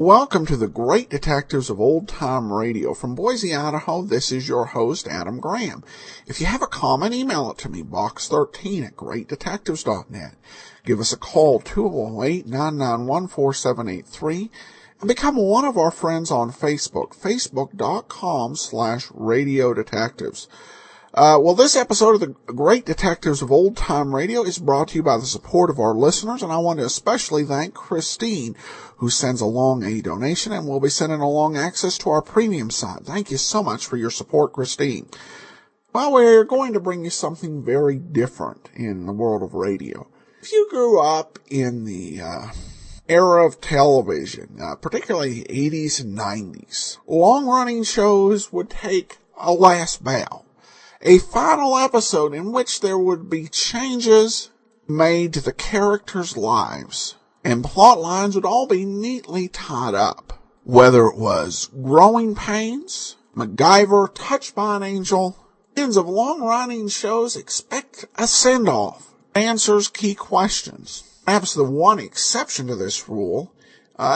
Welcome to the Great Detectives of Old Time Radio. From Boise, Idaho, this is your host, Adam Graham. If you have a comment, email it to me, box13@greatdetectives.net. Give us a call, 208-991-4783, and become one of our friends on Facebook, facebook.com/Radio Detectives. This episode of the Great Detectives of Old Time Radio is brought to you by the support of our listeners, and I want to especially thank Christine, who sends along a donation and will be sending along access to our premium site. Thank you so much for your support, Christine. Well, we're going to bring you something very different in the world of radio. If you grew up in the era of television, particularly 80s and 90s, long-running shows would take a last bow. A final episode in which there would be changes made to the characters' lives, and plot lines would all be neatly tied up. Whether it was Growing Pains, MacGyver, Touched by an Angel, fans of long-running shows expect a send-off, answers key questions. Perhaps the one exception to this rule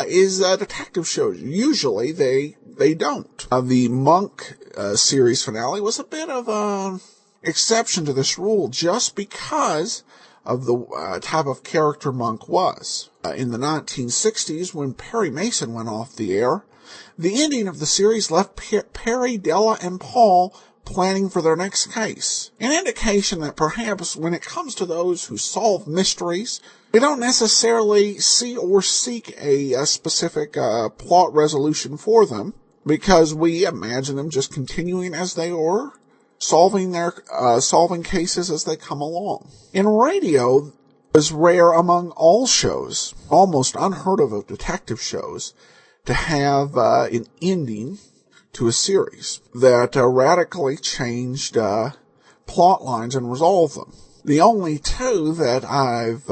is detective shows. Usually they don't. The Monk series finale was a bit of an exception to this rule just because of the type of character Monk was. In the 1960s, when Perry Mason went off the air, the ending of the series left Perry, Della, and Paul planning for their next case. An indication that perhaps when it comes to those who solve mysteries, we don't necessarily see or seek a specific plot resolution for them, because we imagine them just continuing as they were, solving cases as they come along. In radio, it was rare among all shows, almost unheard of detective shows, to have an ending to a series that radically changed plot lines and resolved them. The only two that I've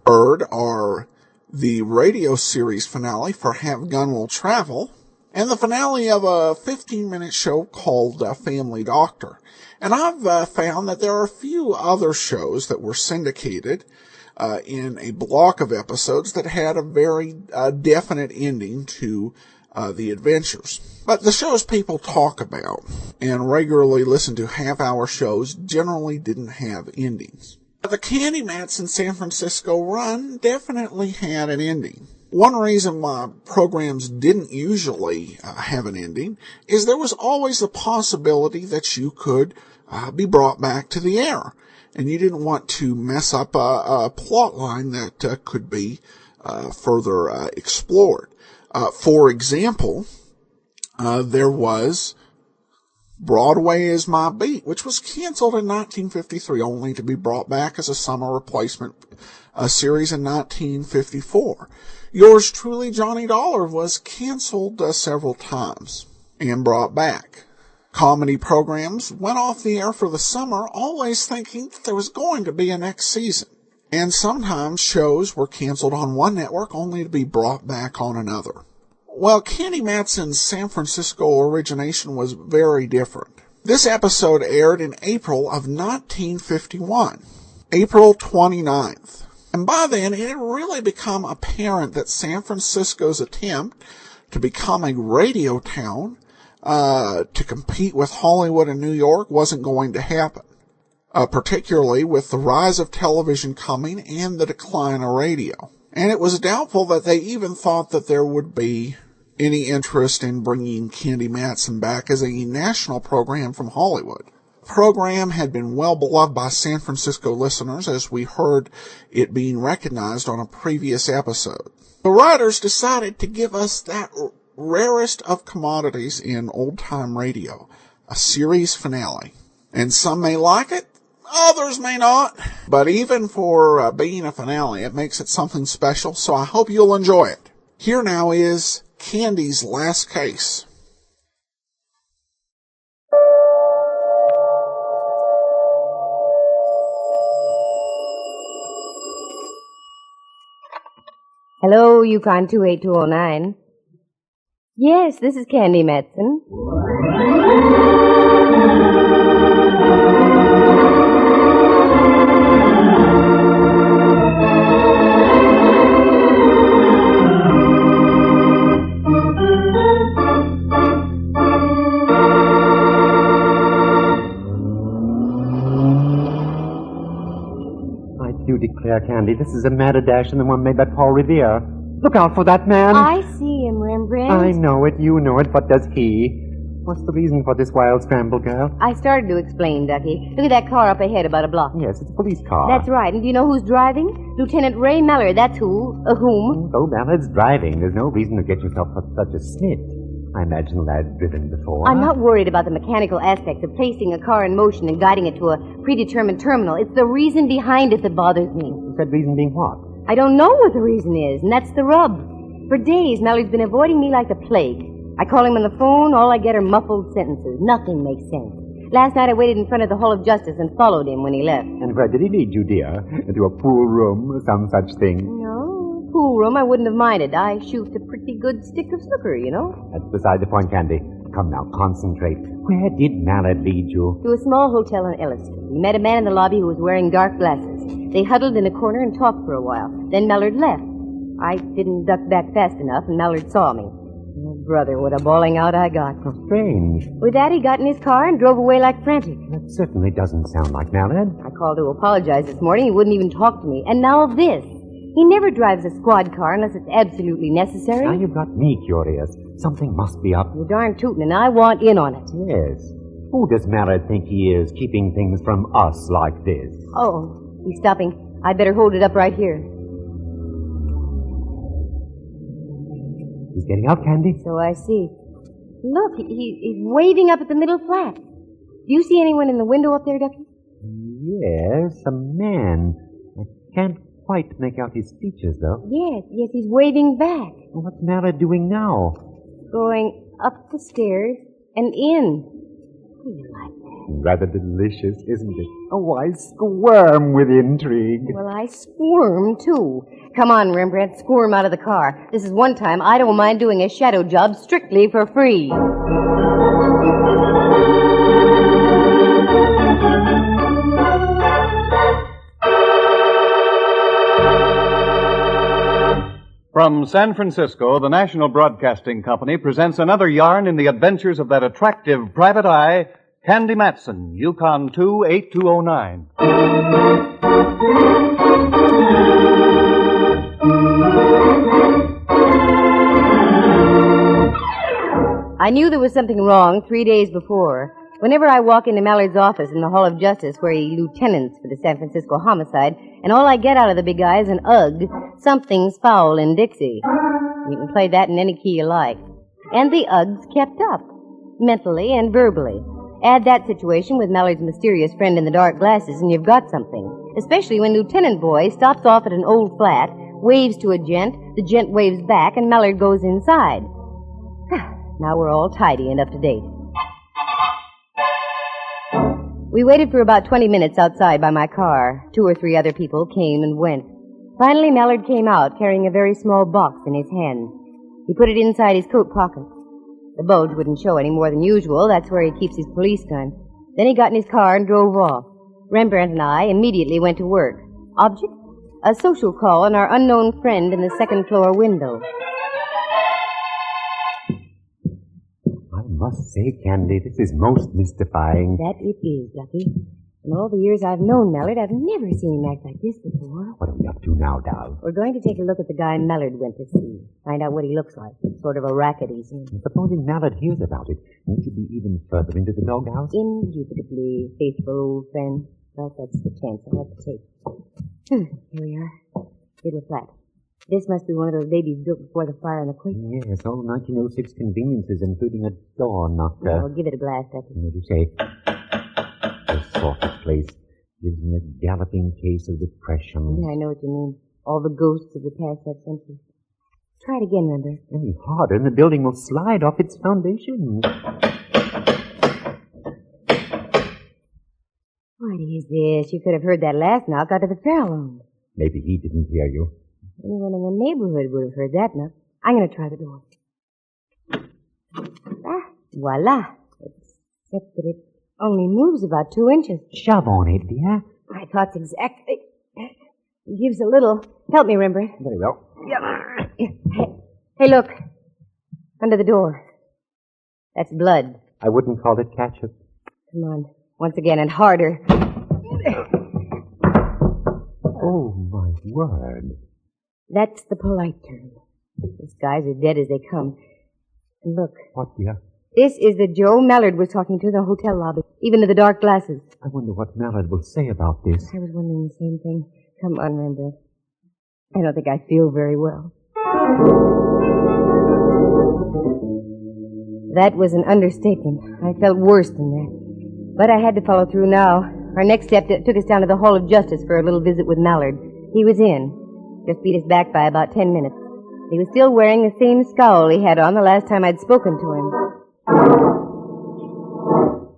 heard are the radio series finale for Have Gun Will Travel and the finale of a 15-minute show called Family Doctor. And I've found that there are a few other shows that were syndicated in a block of episodes that had a very definite ending to the adventures. But the shows people talk about and regularly listen to half-hour shows generally didn't have endings. The Candy Matson San Francisco run definitely had an ending. One reason why programs didn't usually have an ending is there was always the possibility that you could be brought back to the air, and you didn't want to mess up a plot line that could be further explored. For example, there was Broadway Is My Beat, which was canceled in 1953, only to be brought back as a summer replacement series in 1954. Yours Truly, Johnny Dollar, was canceled several times and brought back. Comedy programs went off the air for the summer, always thinking that there was going to be a next season. And sometimes shows were canceled on one network only to be brought back on another. Well, Candy Matson's San Francisco origination was very different. This episode aired in April of 1951, April 29th. And by then, it had really become apparent that San Francisco's attempt to become a radio town, to compete with Hollywood and New York, wasn't going to happen. Particularly with the rise of television coming and the decline of radio. And it was doubtful that they even thought that there would be any interest in bringing Candy Matson back as a national program from Hollywood. The program had been well beloved by San Francisco listeners, as we heard it being recognized on a previous episode. The writers decided to give us that rarest of commodities in old-time radio, a series finale. And some may like it, others may not. But even for being a finale, it makes it something special, so I hope you'll enjoy it. Here now is Candy's last case. Hello, Yukon 28209. Yes, this is Candy Matson. I do declare, Candy, this is a madder dash than the one made by Paul Revere. Look out for that man. I see him, Rembrandt. I know it, you know it, but does he? What's the reason for this wild scramble, girl? I started to explain, Ducky. Look at that car up ahead about a block. Yes, it's a police car. That's right. And do you know who's driving? Lieutenant Ray Mallard. That's whom. Though Mallard's driving, there's no reason to get yourself such a snit. I imagine the lad's driven before. I'm not worried about the mechanical aspects of placing a car in motion and guiding it to a predetermined terminal. It's the reason behind it that bothers me. That reason being what? I don't know what the reason is, and that's the rub. For days, Mallard's been avoiding me like the plague. I call him on the phone, all I get are muffled sentences. Nothing makes sense. Last night I waited in front of the Hall of Justice and followed him when he left. And where did he lead you, dear? Into a pool room or some such thing? No, pool room I wouldn't have minded. I shoot a pretty good stick of snooker, you know. That's beside the point, Candy. Come now, concentrate. Where did Mallard lead you? To a small hotel on Ellis Street. We met a man in the lobby who was wearing dark glasses. They huddled in a corner and talked for a while. Then Mallard left. I didn't duck back fast enough, and Mallard saw me. Oh, brother, what a bawling out I got. How strange. With that, he got in his car and drove away like frantic. That certainly doesn't sound like Mallard. I called to apologize this morning. He wouldn't even talk to me. And now this. He never drives a squad car unless it's absolutely necessary. Now you've got me curious. Something must be up. You're darn tootin', and I want in on it. Yes. Who does Mallard think he is, keeping things from us like this? Oh, he's stopping. I'd better hold it up right here. He's getting out, Candy. So I see. Look, he's waving up at the middle flat. Do you see anyone in the window up there, Ducky? Yes, a man. I can't quite make out his features, though. Yes, he's waving back. Well, what's Mallard doing now? Going up the stairs and in. How do you like that? Rather delicious, isn't it? Oh, I squirm with intrigue. Well, I squirm, too. Come on, Rembrandt, squirm out of the car. This is one time I don't mind doing a shadow job strictly for free. From San Francisco, the National Broadcasting Company presents another yarn in the adventures of that attractive private eye, Candy Matson, Yukon 28209. I knew there was something wrong 3 days before. Whenever I walk into Mallard's office in the Hall of Justice, where he lieutenants for the San Francisco homicide, and all I get out of the big guy is an ugh, something's foul in Dixie. You can play that in any key you like. And the ughs kept up, mentally and verbally. Add that situation with Mallard's mysterious friend in the dark glasses, and you've got something. Especially when Lieutenant Boy stops off at an old flat, waves to a gent, the gent waves back, and Mallard goes inside. Now we're all tidy and up to date. We waited for about 20 minutes outside by my car. 2 or 3 other people came and went. Finally, Mallard came out carrying a very small box in his hand. He put it inside his coat pocket. The bulge wouldn't show any more than usual. That's where he keeps his police gun. Then he got in his car and drove off. Rembrandt and I immediately went to work. Object? A social call on our unknown friend in the second-floor window. I must say, Candy, this is most mystifying. That it is, Ducky. In all the years I've known Mallard, I've never seen him act like this before. What are we up to now, Dal? We're going to take a look at the guy Mallard went to see. Find out what he looks like. Sort of a racket he's in. Supposing Mallard hears about it, won't you be even further into the doghouse? Indubitably faithful old friend. But that's the chance I'll have to take. Here we are. Little flat. This must be one of those babies built before the fire and the quake. Yes, all 1906 conveniences, including a door knocker. Well, give it a blast, Ducky. What do you say? This sort of place gives me a galloping case of depression. Yeah, I know what you mean. All the ghosts of the past that century. Try it again, remember? Any harder, and the building will slide off its foundations. What is this? You could have heard that last knock out of the Farallon. Maybe he didn't hear you. Anyone in the neighborhood would have heard that knock. I'm going to try the door. Voila. Except that it only moves about 2 inches. Shove on it, dear. My thoughts exactly. It gives a little. Help me, Rembrandt. Very well. Hey, look. Under the door. That's blood. I wouldn't call it ketchup. Come on. Once again and harder. Oh, my word. That's the polite term. These guys are dead as they come. And look. What, dear? This is the Joe Mallard was talking to in the hotel lobby, even to the dark glasses. I wonder what Mallard will say about this. I was wondering the same thing. Come on, Rembrandt. I don't think I feel very well. That was an understatement. I felt worse than that. But I had to follow through now. Our next step took us down to the Hall of Justice for a little visit with Mallard. He was in. Just beat us back by about 10 minutes. He was still wearing the same scowl he had on the last time I'd spoken to him.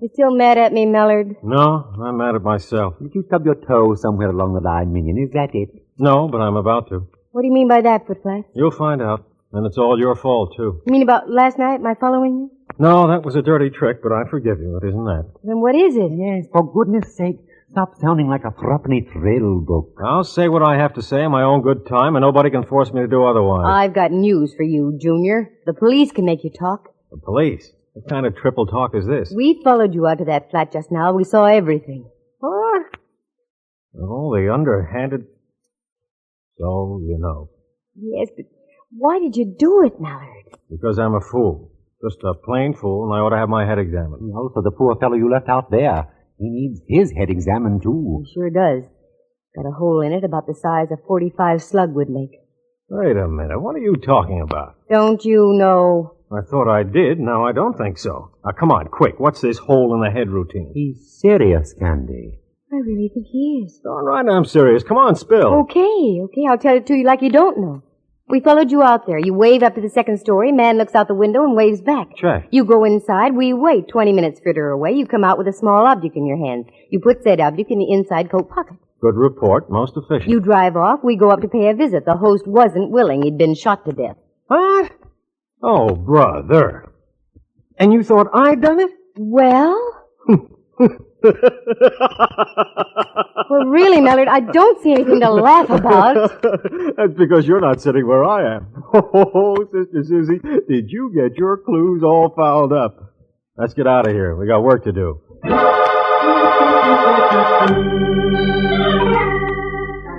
You still mad at me, Mallard? No, I'm mad at myself. Did you stub your toe somewhere along the line, Minion? Is that it? No, but I'm about to. What do you mean by that, Footflash? You'll find out. And it's all your fault, too. You mean about last night, my following you? No, that was a dirty trick, but I forgive you. It isn't that. Then what is it? Yes, for goodness sake, stop sounding like a threepenny thrill book. I'll say what I have to say in my own good time, and nobody can force me to do otherwise. I've got news for you, Junior. The police can make you talk. The police? What kind of triple talk is this? We followed you out to that flat just now. We saw everything. What? Oh, the underhanded... So, you know. Yes, but why did you do it, Mallard? Because I'm a fool. Just a plain fool, and I ought to have my head examined. Also, the poor fellow you left out there. He needs his head examined, too. He sure does. Got a hole in it about the size a .45 slug would make. Wait a minute. What are you talking about? Don't you know? I thought I did. Now I don't think so. Now, come on, quick. What's this hole in the head routine? He's serious, Candy. I really think he is. All right, I'm serious. Come on, spill. Okay, I'll tell it to you like you don't know. We followed you out there. You wave up to the second story. Man looks out the window and waves back. Check. You go inside. We wait 20 minutes further away. You come out with a small object in your hands. You put said object in the inside coat pocket. Good report. Most efficient. You drive off. We go up to pay a visit. The host wasn't willing. He'd been shot to death. What? Oh, brother. And you thought I'd done it? Well? Well, really, Mallard, I don't see anything to laugh about. That's because you're not sitting where I am. Oh, Sister Susie, did you get your clues all fouled up? Let's get out of here. We got work to do.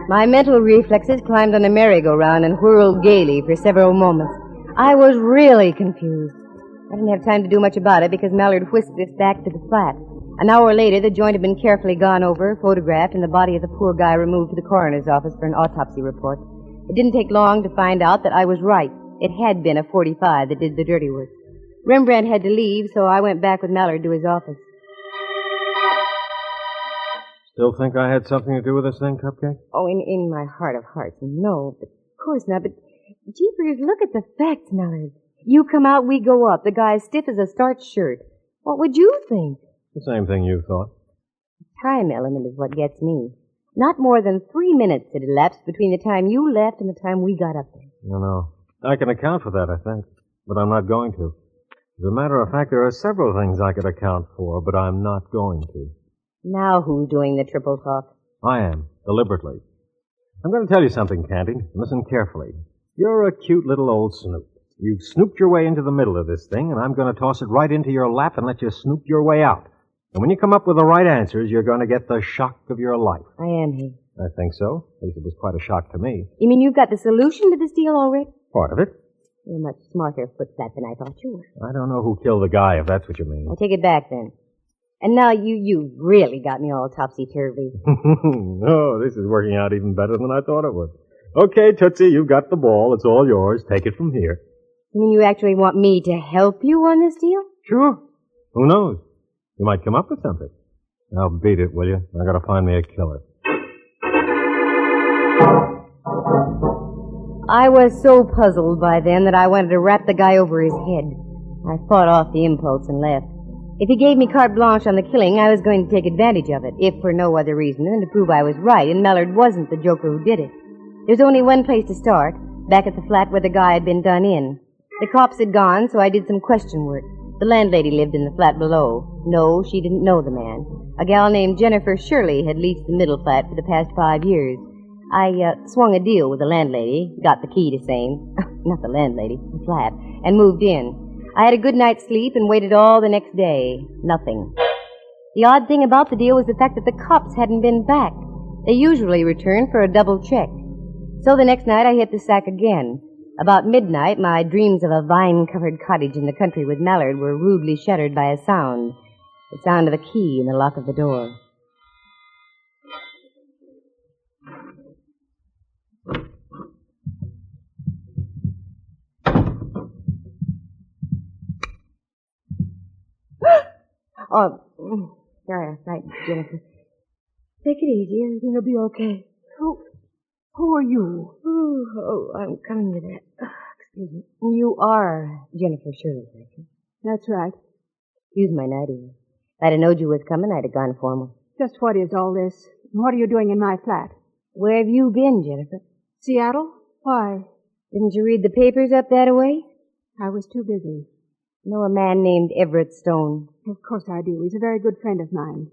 My mental reflexes climbed on a merry-go-round and whirled gaily for several moments. I was really confused. I didn't have time to do much about it because Mallard whisked us back to the flat. An hour later, the joint had been carefully gone over, photographed, and the body of the poor guy removed to the coroner's office for an autopsy report. It didn't take long to find out that I was right. It had been a .45 that did the dirty work. Rembrandt had to leave, so I went back with Mallard to his office. Still think I had something to do with this thing, Cupcake? Oh, in my heart of hearts, no. But of course not. But, jeepers, look at the facts, Mallard. You come out, we go up. The guy's stiff as a starched shirt. What would you think? The same thing you thought. The time element is what gets me. Not more than 3 minutes had elapsed between the time you left and the time we got up there. No. I can account for that, I think. But I'm not going to. As a matter of fact, there are several things I could account for, but I'm not going to. Now who's doing the triple talk? I am, deliberately. I'm going to tell you something, Candy. Listen carefully. You're a cute little old snoop. You've snooped your way into the middle of this thing, and I'm going to toss it right into your lap and let you snoop your way out. And when you come up with the right answers, you're going to get the shock of your life. I am he. I think so. At least it was quite a shock to me. You mean you've got the solution to this deal already? Part of it. You're much smarter footflat than I thought you were. I don't know who killed the guy, if that's what you mean. I'll take it back then. And now you really got me all topsy-turvy. No, this is working out even better than I thought it would. Okay, Tootsie, you've got the ball. It's all yours. Take it from here. You mean you actually want me to help you on this deal? Sure. Who knows? You might come up with something. Now beat it, will you? I gotta find me a killer. I was so puzzled by then that I wanted to rap the guy over his head. I fought off the impulse and left. If he gave me carte blanche on the killing, I was going to take advantage of it, if for no other reason than to prove I was right and Mallard wasn't the joker who did it. There's only one place to start, back at the flat where the guy had been done in. The cops had gone, so I did some question work. The landlady lived in the flat below. No, she didn't know the man. A gal named Jennifer Shirley had leased the middle flat for the past 5 years. I swung a deal with the landlady, got the key to same, not the landlady, the flat, and moved in. I had a good night's sleep and waited all the next day. Nothing. The odd thing about the deal was the fact that the cops hadn't been back. They usually return for a double check. So the next night I hit the sack again. About midnight, my dreams of a vine-covered cottage in the country with Mallard were rudely shattered by a sound. The sound of the key in the lock of the door. Oh, sorry, right, Jennifer. Take it easy. Everything will be okay. Who are you? Oh, I'm coming to that. Excuse me. You are Jennifer Shirley, I think. That's right. Use my nightie. If I'd have known you was coming, I'd have gone formal. Just what is all this? What are you doing in my flat? Where have you been, Jennifer? Seattle? Why? Didn't you read the papers up that way? I was too busy. Know a man named Everett Stone? Of course I do. He's a very good friend of mine.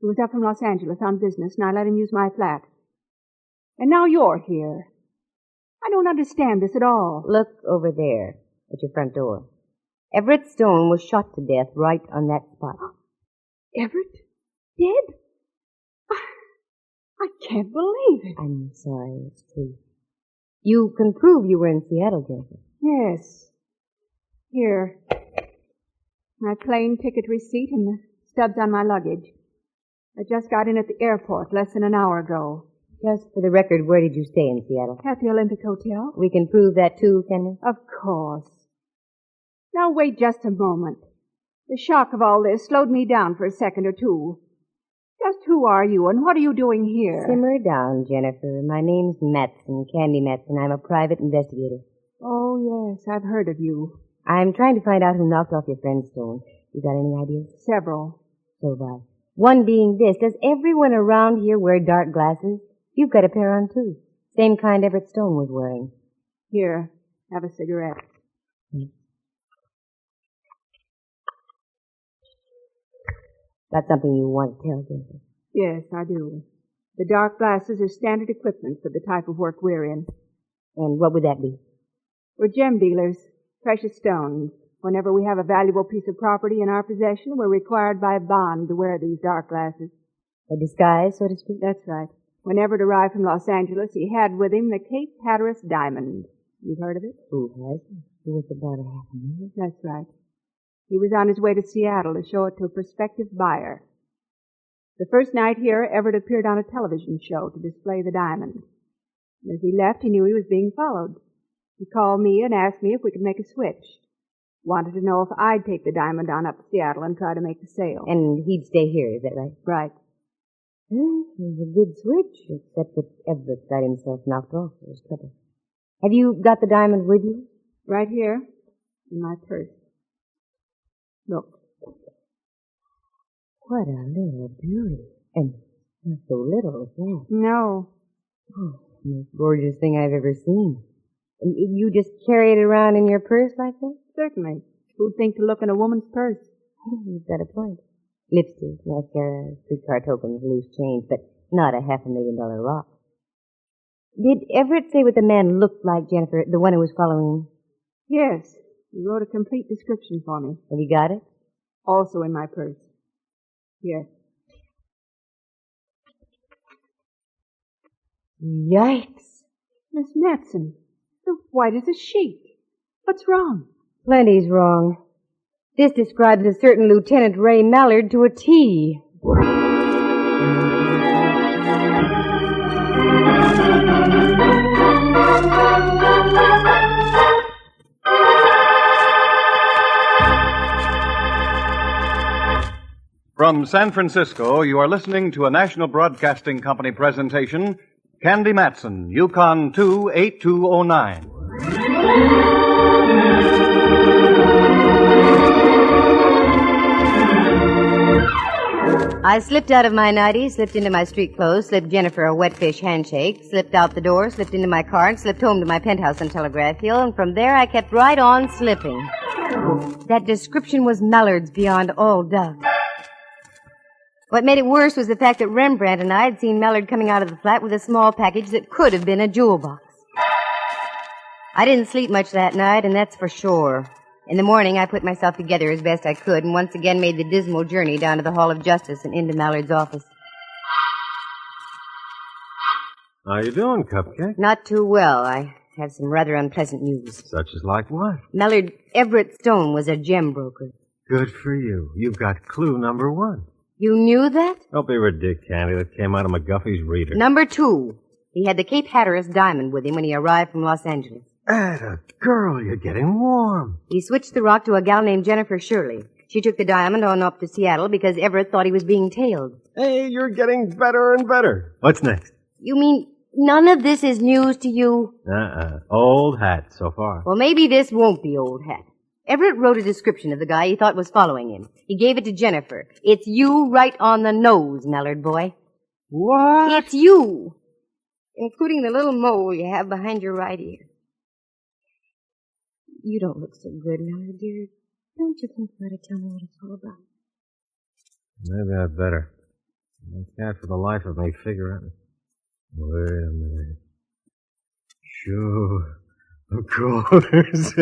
He was up from Los Angeles on business, and I let him use my flat. And now you're here. I don't understand this at all. Look over there at your front door. Everett Stone was shot to death right on that spot. Everett? Dead? I can't believe it. I'm sorry, it's true. You can prove you were in Seattle, Jennifer. Yes. Here. My plane ticket receipt and the stubs on my luggage. I just got in at the airport less than an hour ago. Just for the record, where did you stay in Seattle? At the Olympic Hotel. We can prove that too, can we? Of course. Now wait just a moment. The shock of all this slowed me down for a second or two. Just who are you and what are you doing here? Simmer down, Jennifer. My name's Matson, Candy Matson. I'm a private investigator. Oh, yes, I've heard of you. I'm trying to find out who knocked off your friend Stone. You got any ideas? Several. So have I. One being this. Does everyone around here wear dark glasses? You've got a pair on, too. Same kind Everett Stone was wearing. Here, have a cigarette. Got something you want to tell, Jennifer? Yes, I do. The dark glasses are standard equipment for the type of work we're in. And what would that be? We're gem dealers, precious stones. Whenever we have a valuable piece of property in our possession, we're required by bond to wear these dark glasses. A disguise, so to speak? That's right. When Everett arrived from Los Angeles, he had with him the Cape Hatteras diamond. You've heard of it? Who has? It was about $500,000. That's right. He was on his way to Seattle to show it to a prospective buyer. The first night here, Everett appeared on a television show to display the diamond. As he left, he knew he was being followed. He called me and asked me if we could make a switch. Wanted to know if I'd take the diamond on up to Seattle and try to make the sale. And he'd stay here, is that right? Right. Well, it was a good switch, except that Everett got himself knocked off. There was trouble. Have you got the diamond with you? Right here, in my purse. Look. What a little beauty. And not so little as that. No. Oh, the most gorgeous thing I've ever seen. And you just carry it around in your purse like that? Certainly. Who'd think to look in a woman's purse? You've got a point. Lipstick, mascara, streetcar tokens, loose change, but not a $500,000 rock. Did Everett say what the man looked like, Jennifer, the one who was following him? Yes. He wrote a complete description for me. Have you got it? Also in my purse. Here. Yikes. Miss Matson, you're white as a sheet. What's wrong? Plenty's wrong. This describes a certain Lieutenant Ray Mallard to a T. From San Francisco, you are listening to a National Broadcasting Company presentation, Candy Matson, Yukon 28209. I slipped out of my nightie, slipped into my street clothes, slipped Jennifer a wet fish handshake, slipped out the door, slipped into my car, and slipped home to my penthouse on Telegraph Hill, and from there I kept right on slipping. That description was Mallard's beyond all doubt. What made it worse was the fact that Rembrandt and I had seen Mallard coming out of the flat with a small package that could have been a jewel box. I didn't sleep much that night, and that's for sure. In the morning, I put myself together as best I could and once again made the dismal journey down to the Hall of Justice and into Mallard's office. How you doing, Cupcake? Not too well. I have some rather unpleasant news. Such as like what? Mallard Everett Stone was a gem broker. Good for you. You've got clue number 1. You knew that? Don't be ridiculous, Candy. That came out of McGuffey's reader. Number 2. He had the Cape Hatteras diamond with him when he arrived from Los Angeles. Atta girl, you're getting warm. He switched the rock to a gal named Jennifer Shirley. She took the diamond on up to Seattle because Everett thought he was being tailed. Hey, you're getting better and better. What's next? You mean none of this is news to you? Old hat so far. Well, maybe this won't be old hat. Everett wrote a description of the guy he thought was following him. He gave it to Jennifer. It's you right on the nose, Mallard boy. What? It's you, including the little mole you have behind your right ear. You don't look so good, Mallard, dear. Don't you think you ought to tell me what it's all about? Maybe I'd better. I can't for the life of me figure out. Wait a minute. Sure. Of course.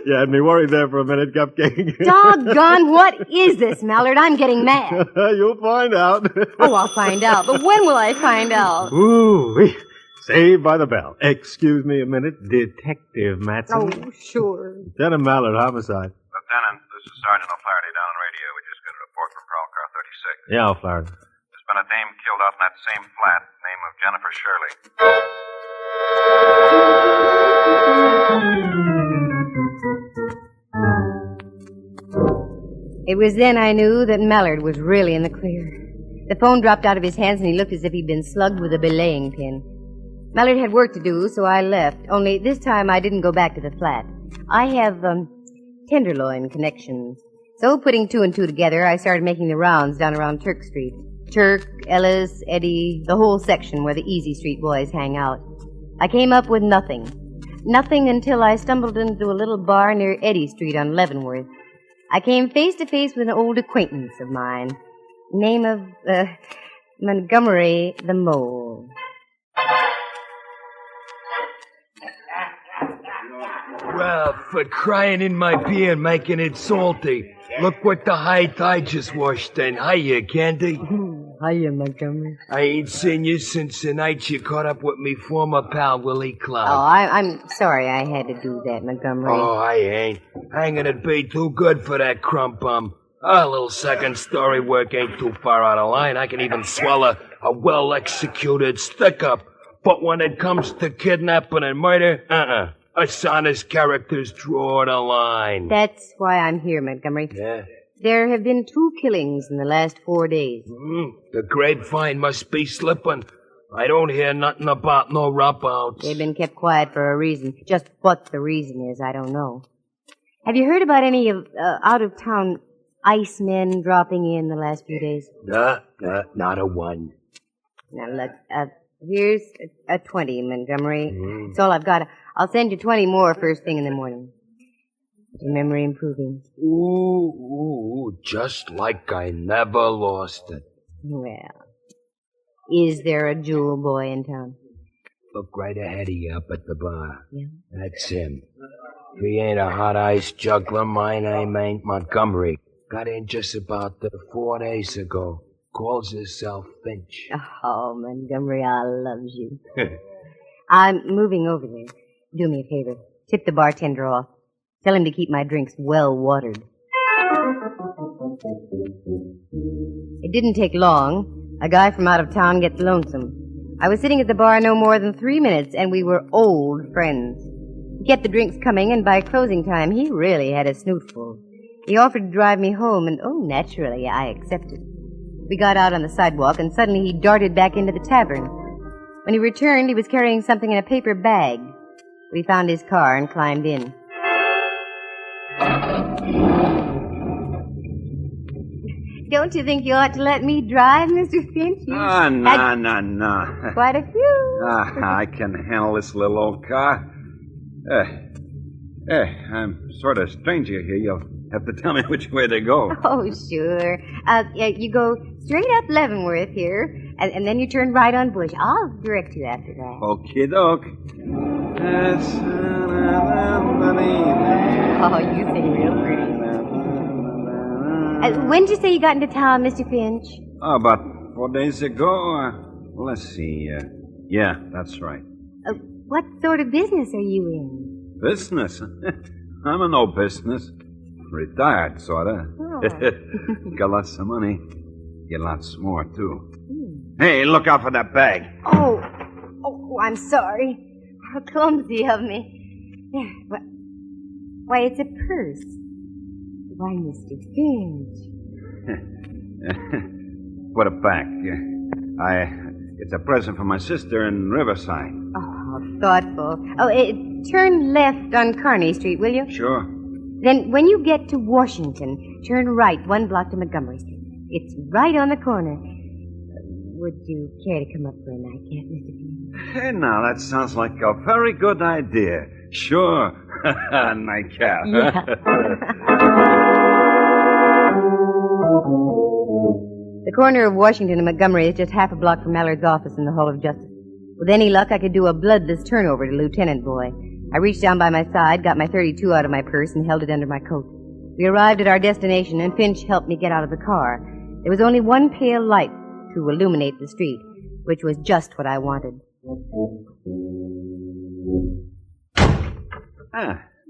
You had me worried there for a minute, Cupcake. Doggone, what is this, Mallard? I'm getting mad. You'll find out. Oh, I'll find out. But when will I find out? Ooh, saved by the bell. Excuse me a minute, Detective Matson. Oh, sure. Lieutenant Mallard, homicide. Lieutenant, this is Sergeant O'Flaherty down on radio. We just got a report from Prowl Car 36. Yeah, O'Flaherty. There's been a dame killed out in that same flat, name of Jennifer Shirley. It was then I knew that Mallard was really in the clear. The phone dropped out of his hands and he looked as if he'd been slugged with a belaying pin. Mallard had work to do, so I left. Only this time I didn't go back to the flat. I have, tenderloin connections. So putting 2 and 2 together, I started making the rounds down around Turk Street. Turk, Ellis, Eddie, the whole section where the Easy Street boys hang out. I came up with nothing. Nothing until I stumbled into a little bar near Eddy Street on Leavenworth. I came face to face with an old acquaintance of mine. Name of, Montgomery the Mole. Well, for crying in my beer and making it salty. Look what the height I just washed in. Hiya, Candy. Hiya, Montgomery. I ain't seen you since the night you caught up with me former pal, Willie Cloud. Oh, I'm sorry I had to do that, Montgomery. Oh, I ain't. Hanging'd be too good for that crump bum. A little second story work ain't too far out of line. I can even swallow a well-executed stick-up. But when it comes to kidnapping and murder, us honest characters draw the line. That's why I'm here, Montgomery. Yeah? There have been 2 killings in the last 4 days. The grapevine must be slipping. I don't hear nothing about no rub-outs. They've been kept quiet for a reason. Just what the reason is, I don't know. Have you heard about any of out-of-town icemen dropping in the last few days? Not a one. Now, look, here's a 20, Montgomery. That's all I've got. I'll send you 20 more first thing in the morning. Is your memory improving? Ooh, just like I never lost it. Well, is there a jewel boy in town? Look right ahead of you up at the bar. Yeah? That's him. If he ain't a hot ice juggler, my name ain't Montgomery. Got in just about 4 days ago. Calls himself Finch. Oh, Montgomery, I love you. I'm moving over there. Do me a favor. Tip the bartender off. Tell him to keep my drinks well watered. It didn't take long. A guy from out of town gets lonesome. I was sitting at the bar no more than 3 minutes, and we were old friends. He kept the drinks coming, and by closing time, he really had a snootful. He offered to drive me home, and naturally, I accepted. We got out on the sidewalk, and suddenly he darted back into the tavern. When he returned, he was carrying something in a paper bag. We found his car and climbed in. Don't you think you ought to let me drive, Mr. Finch? No. Quite a few. I can handle this little old car. I'm sort of stranger here. You'll have to tell me which way to go. Oh, sure. You go straight up Leavenworth here, and then you turn right on Bush. I'll direct you after that. Okie doke. Oh, you sing real pretty. When did you say you got into town, Mr. Finch? Oh, about 4 days ago. Let's see. Yeah, that's right. What sort of business are you in? Business? I'm in no business. Retired, sorta. Oh. Got lots of money. Get lots more, too. Hey, look out for that bag. Oh, I'm sorry. How clumsy of me. There. Why, it's a purse. Why, Mr. Finch. Put it back. It's a present for my sister in Riverside. Oh, thoughtful. Turn left on Kearny Street, will you? Sure. Then when you get to Washington, turn right 1 block to Montgomery Street. It's right on the corner. Would you care to come up for a nightcap, Mr. Finch? Hey, now, that sounds like a very good idea. Sure. Nightcap. Yeah. The corner of Washington and Montgomery is just half a block from Mallard's office in the Hall of Justice. With any luck, I could do a bloodless turnover to Lieutenant Boy. I reached down by my side, got my .32 out of my purse, and held it under my coat. We arrived at our destination, and Finch helped me get out of the car. There was only one pale light to illuminate the street, which was just what I wanted.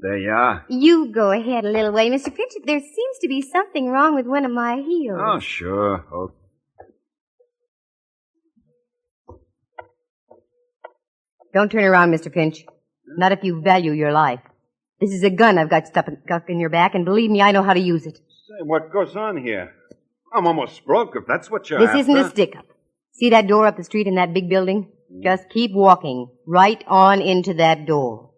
There you are. You go ahead a little way, Mr. Finch. There seems to be something wrong with one of my heels. Oh, sure. Oh. Don't turn around, Mr. Finch. Not if you value your life. This is a gun I've got stuck in your back, and believe me, I know how to use it. Say, what goes on here? I'm almost broke, if that's what you're This after. isn't a stick-up. See that door up the street in that big building? Just keep walking right on into that door.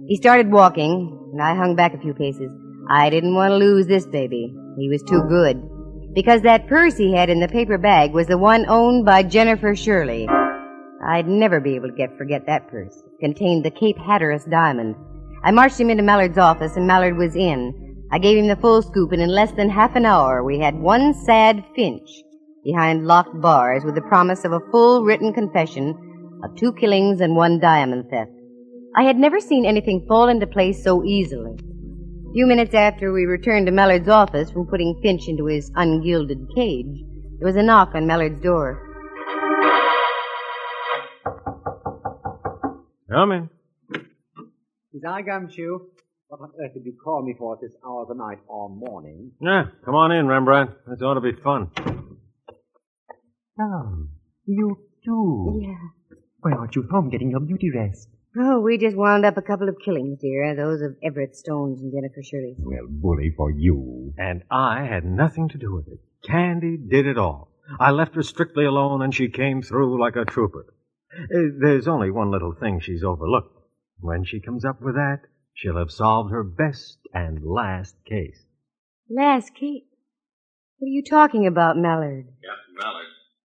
He started walking, and I hung back a few paces. I didn't want to lose this baby. He was too good. Because that purse he had in the paper bag was the one owned by Jennifer Shirley. I'd never be able to forget that purse. It contained the Cape Hatteras diamond. I marched him into Mallard's office, and Mallard was in. I gave him the full scoop, and in less than half an hour, we had one sad Finch behind locked bars with the promise of a full written confession of 2 killings and 1 diamond theft. I had never seen anything fall into place so easily. A few minutes after we returned to Mallard's office from putting Finch into his ungilded cage, there was a knock on Mallard's door. Come in. Is I Gumshoe? What on earth did you call me for at this hour of the night or morning? Yeah, come on in, Rembrandt. This ought to be fun. Oh, you too. Yeah. Why aren't you home getting your beauty rest? Oh, we just wound up a couple of killings, dear. Those of Everett Stones and Jennifer Shirley. Well, bully for you. And I had nothing to do with it. Candy did it all. I left her strictly alone, and she came through like a trooper. There's only one little thing she's overlooked. When she comes up with that, she'll have solved her best and last case. Last case? What are you talking about, Mallard? Captain Mallard,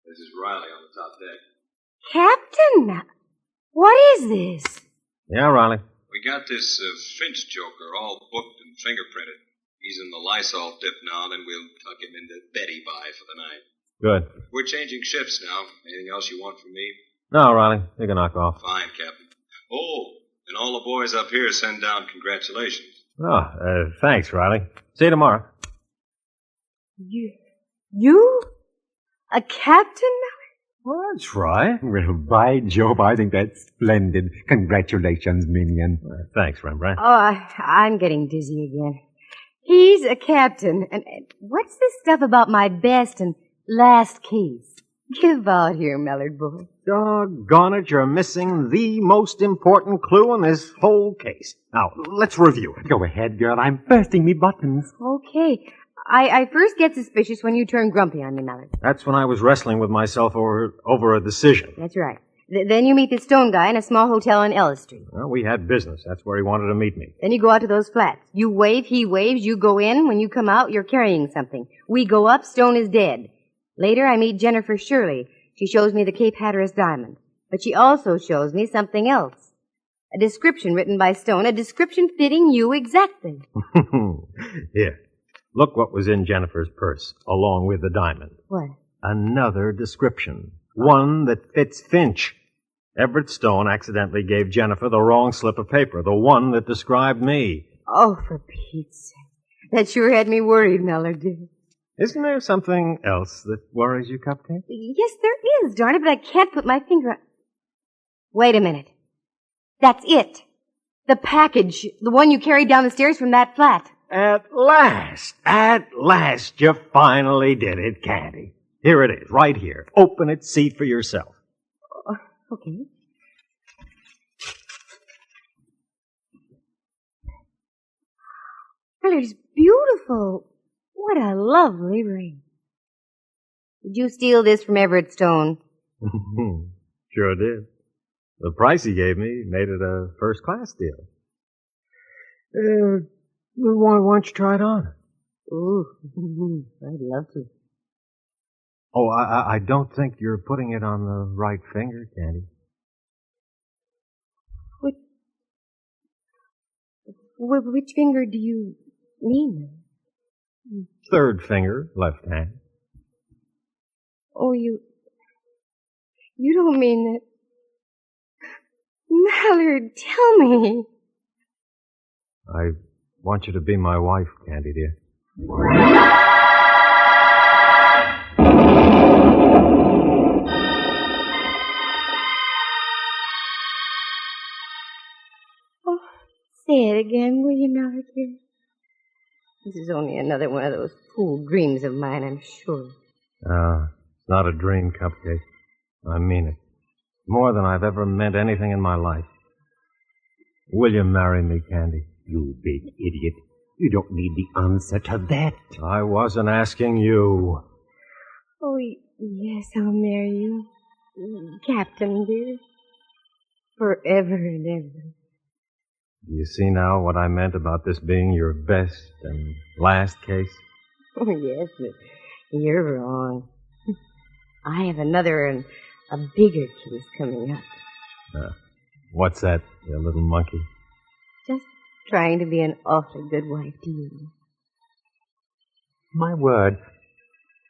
this is Riley on the top deck. Captain! What is this? Yeah, Riley. We got this Finch joker all booked and fingerprinted. He's in the Lysol dip now, then we'll tuck him into Betty by for the night. Good. We're changing shifts now. Anything else you want from me? No, Riley. You can knock off. Fine, Captain. Oh, and all the boys up here send down congratulations. Oh, thanks, Riley. See you tomorrow. You? A captain? Well, that's right. Well, by Jove, I think that's splendid. Congratulations, minion. Thanks, Rembrandt. Oh, I'm getting dizzy again. He's a captain. And what's this stuff about my best and last case? Give out here, Mallard boy. Doggone it, you're missing the most important clue in this whole case. Now, let's review it. Go ahead, girl. I'm bursting me buttons. Okay. I first get suspicious when you turn grumpy on me, Mallard. That's when I was wrestling with myself over a decision. That's right. Then you meet the Stone guy in a small hotel on Ellis Street. Well, we had business. That's where he wanted to meet me. Then you go out to those flats. You wave, he waves, you go in. When you come out, you're carrying something. We go up, Stone is dead. Later, I meet Jennifer Shirley. She shows me the Cape Hatteras diamond. But she also shows me something else. A description written by Stone, a description fitting you exactly. Here. Look what was in Jennifer's purse, along with the diamond. What? Another description. One that fits Finch. Everett Stone accidentally gave Jennifer the wrong slip of paper, the one that described me. Oh, for Pete's sake. That sure had me worried, Mallard did. Isn't there something else that worries you, Cupcake? Yes, there is, darn it, but I can't put my finger on... Wait a minute. That's it. The package. The one you carried down the stairs from that flat. At last, you finally did it, Candy. Here it is, right here. Open it, see for yourself. Okay. Well, it's beautiful. What a lovely ring. Did you steal this from Everett Stone? Sure did. The price he gave me made it a first-class deal. Why don't you try it on? Ooh, I'd love to. Oh, I don't think you're putting it on the right finger, Candy. Which finger do you mean? Third finger, left hand. Oh, you don't mean that... Mallard, tell me. I want you to be my wife, Candy, dear. Oh, say it again, will you, Mallard, dear? This is only another one of those fool dreams of mine, I'm sure. It's not a dream, Cupcake. I mean it. More than I've ever meant anything in my life. Will you marry me, Candy? You big idiot. You don't need the answer to that. I wasn't asking you. Oh, yes, I'll marry you. Captain, dear. Forever and ever. Do you see now what I meant about this being your best and last case? Oh, yes, but you're wrong. I have another and a bigger case coming up. What's that, you little monkey? Just trying to be an awfully good wife to you. My word.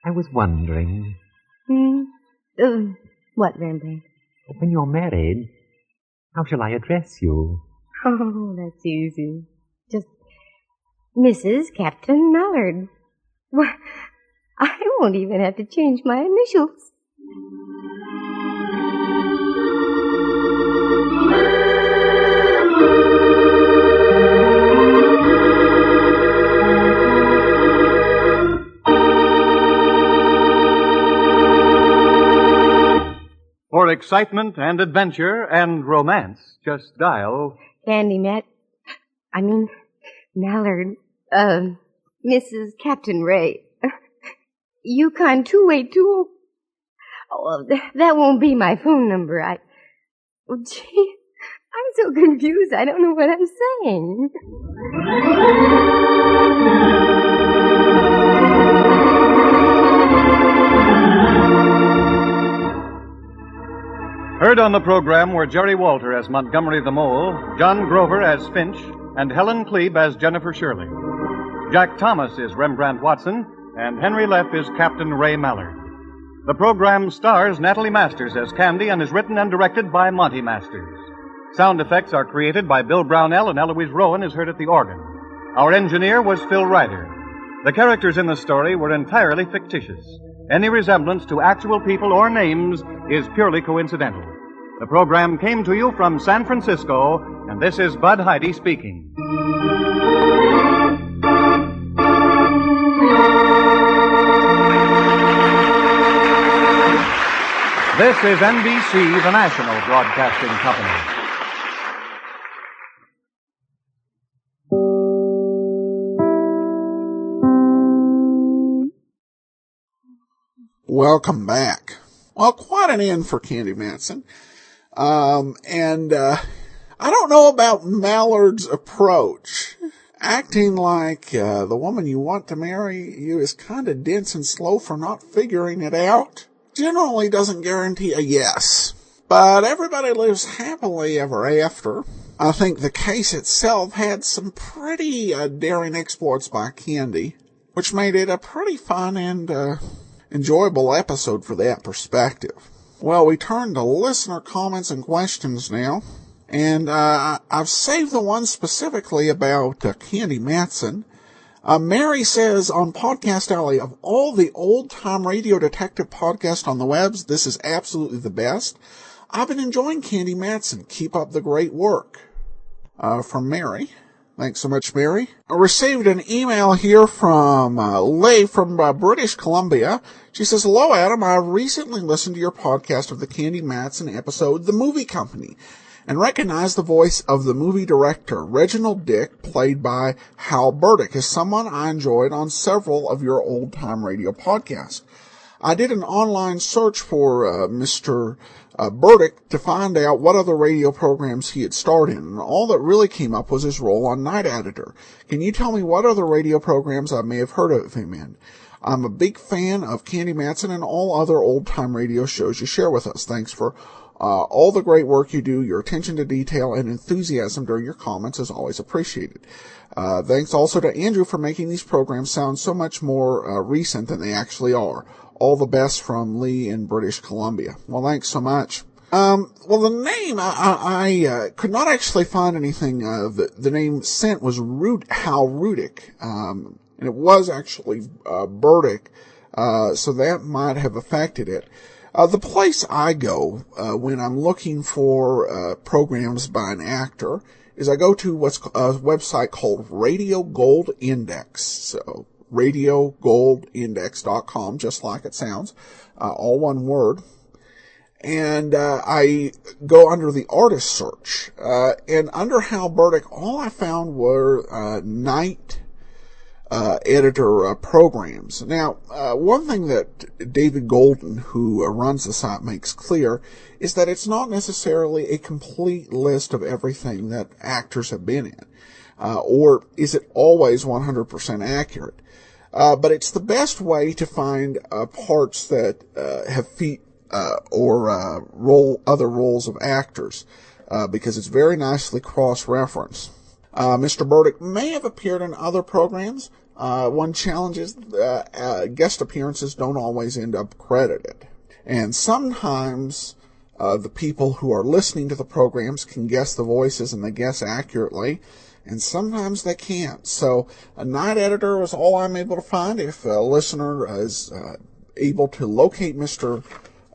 I was wondering. What, Rembrandt? When you're married, how shall I address you? Oh, that's easy. Just Mrs. Captain Mallard. Well, I won't even have to change my initials. For excitement and adventure and romance, just dial... Candy Mallard, Mrs. Captain Ray. Yukon 282. Oh, that won't be my phone number. Oh, gee, I'm so confused. I don't know what I'm saying. Heard on the program were Jerry Walter as Montgomery the Mole, John Grover as Finch, and Helen Klebe as Jennifer Shirley. Jack Thomas is Rembrandt Watson, and Henry Leff is Captain Ray Mallard. The program stars Natalie Masters as Candy and is written and directed by Monty Masters. Sound effects are created by Bill Brownell, and Eloise Rowan is heard at the organ. Our engineer was Phil Ryder. The characters in the story were entirely fictitious. Any resemblance to actual people or names is purely coincidental. The program came to you from San Francisco, and this is Bud Heide speaking. This is NBC, the national broadcasting company. Welcome back. Well, quite an end for Candy Matson. I don't know about Mallard's approach. Acting like the woman you want to marry you is kind of dense and slow for not figuring it out generally doesn't guarantee a yes. But everybody lives happily ever after. I think the case itself had some pretty daring exploits by Candy, which made it a pretty fun and enjoyable episode for that perspective. Well, we turn to listener comments and questions now, and I've saved the one specifically about Candy Matson. Mary says, on Podcast Alley, of all the old-time radio detective podcasts on the webs, this is absolutely the best. I've been enjoying Candy Matson. Keep up the great work. From Mary. Thanks so much, Mary. I received an email here from Leigh from British Columbia. She says, hello, Adam. I recently listened to your podcast of the Candy Matson episode, The Movie Company, and recognized the voice of the movie director, Reginald Dick, played by Hal Burdick, as someone I enjoyed on several of your old-time radio podcasts. I did an online search for Mr. Burdick to find out what other radio programs he had starred in, and all that really came up was his role on Night Editor. Can you tell me what other radio programs I may have heard of him in? I'm a big fan of Candy Matson and all other old-time radio shows you share with us. Thanks for all the great work you do. Your attention to detail and enthusiasm during your comments is always appreciated. Thanks also to Andrew for making these programs sound so much more recent than they actually are. All the best from Lee in British Columbia. Well, thanks so much. Well, the name, I could not actually find anything. The name sent was Hal Rudick, and it was actually Burdick, so that might have affected it. The place I go when I'm looking for programs by an actor is I go to what's a website called Radio Gold Index. So radiogoldindex.com, just like it sounds, all one word. And I go under the artist search, and under Hal Burdick, all I found were night editor programs. Now, one thing that David Golden, who runs the site, makes clear is that it's not necessarily a complete list of everything that actors have been in, or is it always 100% accurate. But it's the best way to find parts that have feet or other roles of actors, because it's very nicely cross-referenced. Mr. Burdick may have appeared in other programs. One challenge is guest appearances don't always end up credited. And sometimes the people who are listening to the programs can guess the voices and they guess accurately, and sometimes they can't. So a night editor is all I'm able to find. If a listener is able to locate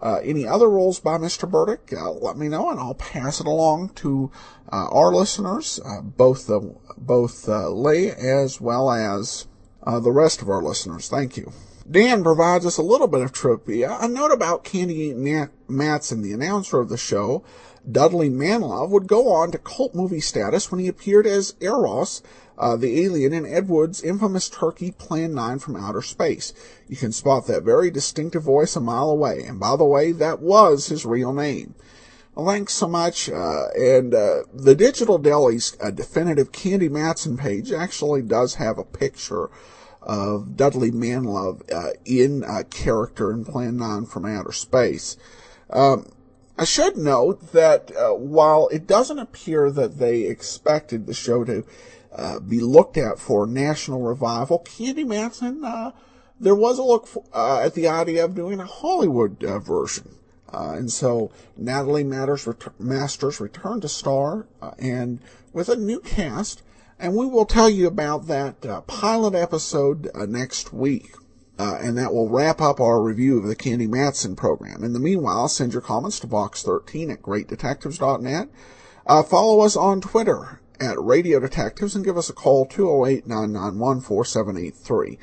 any other roles by Mr. Burdick, let me know, and I'll pass it along to our listeners, both Leigh as well as the rest of our listeners. Thank you. Dan provides us a little bit of trivia. A note about Candy Matson, the announcer of the show, Dudley Manlove, would go on to cult movie status when he appeared as Eros, the alien in Ed Wood's infamous Turkey Plan 9 from Outer Space. You can spot that very distinctive voice a mile away. And by the way, that was his real name. Well, thanks so much. And the Digital Deli's definitive Candy Matson page actually does have a picture of Dudley Manlove in character in Plan 9 from Outer Space. I should note that while it doesn't appear that they expected the show to be looked at for national revival, Candy Matson, there was a look at the idea of doing a Hollywood version. And so Natalie Masters returned to star and with a new cast, and we will tell you about that pilot episode next week. And that will wrap up our review of the Candy Matson program. In the meanwhile, send your comments to box13 at greatdetectives.net. Follow us on Twitter at Radio Detectives and give us a call, 208-991-4783.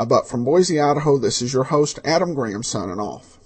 But from Boise, Idaho, this is your host, Adam Graham, signing off.